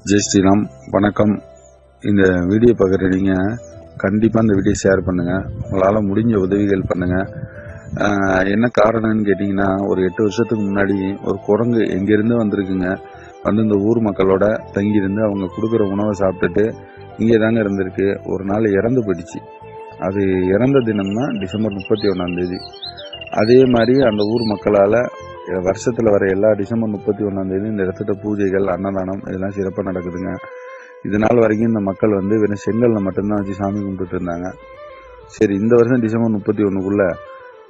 ஜெய் ஸ்ரீராம். வணக்கம். இந்த வீடியோ பார்க்குற நீங்கள் கண்டிப்பாக இந்த வீடியோ ஷேர் பண்ணுங்கள். உங்களால் முடிஞ்ச உதவிகள் பண்ணுங்கள். என்ன காரணம்னு கேட்டிங்கன்னா, ஒரு 8 வருஷத்துக்கு முன்னாடி ஒரு குரங்கு எங்கேருந்து வந்திருக்குங்க. வந்து இந்த ஊர் மக்களோட தங்கியிருந்து அவங்க கொடுக்குற உணவை சாப்பிட்டுட்டு இங்கே தாங்க இருந்திருக்கு. ஒரு நாள் இறந்து போயிடுச்சு. அது இறந்த தினம் தான் டிசம்பர் 31 அதே மாதிரி அந்த ஊர் மக்களால் வருஷத்தில் வர எல்லா டிசம்பர் 31 இந்த இடத்துல பூஜைகள், அன்னதானம் இதெல்லாம் சிறப்பாக நடக்குதுங்க. இது நாள் வரைக்கும் இந்த மக்கள் வந்து வெறும் செங்கல்ல மட்டும்தான் வச்சு சாமி கும்பிட்டுட்டு இருந்தாங்க. சரி, இந்த வருஷம் டிசம்பர் 31க்குள்ள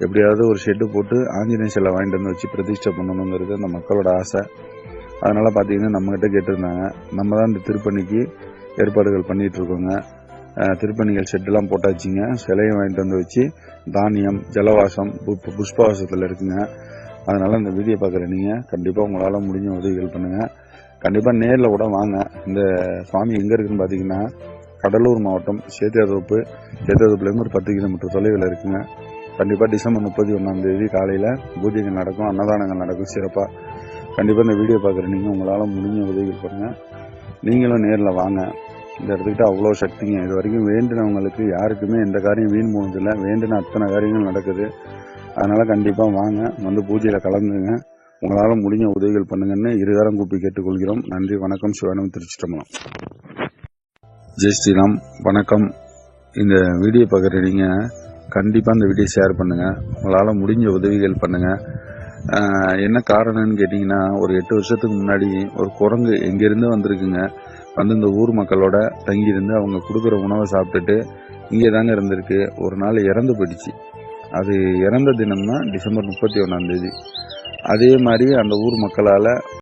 எப்படியாவது ஒரு ஷெட்டு போட்டு ஆஞ்சநேய சிலை வாங்கிட்டு வந்து வச்சு பிரதிஷ்டை பண்ணணுங்கிறது அந்த மக்களோட ஆசை. அதனால பார்த்தீங்கன்னா நம்மகிட்ட கேட்டிருந்தாங்க. நம்ம தான் இந்த திருப்பணிக்கு ஏற்பாடுகள் பண்ணிட்டு இருக்கோங்க. திருப்பணிகள் ஷெட்டெல்லாம் போட்டாச்சுங்க. சிலையும் வாங்கிட்டு வந்து வச்சு தானியம், ஜலவாசம், புஷ்பவாசத்தில் இருக்குங்க. அதனால் இந்த வீடியோ பார்க்குற நீங்கள் கண்டிப்பாக உங்களால் முடிஞ்ச உதவிகள் பண்ணுங்கள். கண்டிப்பாக நேரில் கூட வாங்க. இந்த சுவாமி எங்கே இருக்குதுன்னு பார்த்தீங்கன்னா, கடலூர் மாவட்டம் சேத்தியாத்தோப்புலேருந்து ஒரு 10 கிலோமீட்டர் தொலைவில் இருக்குங்க. கண்டிப்பாக டிசம்பர் 31 காலையில் பூஜைகள் நடக்கும், அன்னதானங்கள் நடக்கும் சிறப்பாக. கண்டிப்பாக இந்த வீடியோ பார்க்குற நீங்கள் உங்களால் முடிஞ்ச உதவிகள் பண்ணுங்கள். நீங்களும் நேரில் வாங்க. இந்த இடத்துக்கிட்ட அவ்வளோ சக்திங்க. இது வரைக்கும் வேண்டினவங்களுக்கு யாருக்குமே எந்த காரியம் வீண் போனதில்லை. வேண்டின அத்தனை காரியங்கள் நடக்குது. அதனால் கண்டிப்பாக வாங்க, வந்து பூஜையில் கலந்துங்க. உங்களால் முடிஞ்ச உதவிகள் பண்ணுங்கன்னு இருகாரம் கூப்பி கேட்டுக்கொள்கிறோம். நன்றி, வணக்கம். சிவானம், திருச்சிற்றம்பலம். ஜெய் ஸ்ரீராம். வணக்கம். இந்த வீடியோ பார்க்குற நீங்கள் கண்டிப்பாக இந்த வீடியோ ஷேர் பண்ணுங்கள். உங்களால் முடிஞ்ச உதவிகள் பண்ணுங்கள். என்ன காரணம்னு கேட்டிங்கன்னா, ஒரு 8 வருஷத்துக்கு முன்னாடி ஒரு குரங்கு எங்கேருந்து வந்திருக்குங்க. வந்து இந்த ஊர் மக்களோட தங்கியிருந்து அவங்க கொடுக்குற உணவை சாப்பிட்டுட்டு இங்கே தாங்க இருந்திருக்கு. ஒரு நாள் இறந்து போயிடுச்சு. அது இறந்த தினம் தான் டிசம்பர் 31 அதே மாதிரி அந்த ஊர் மக்களால்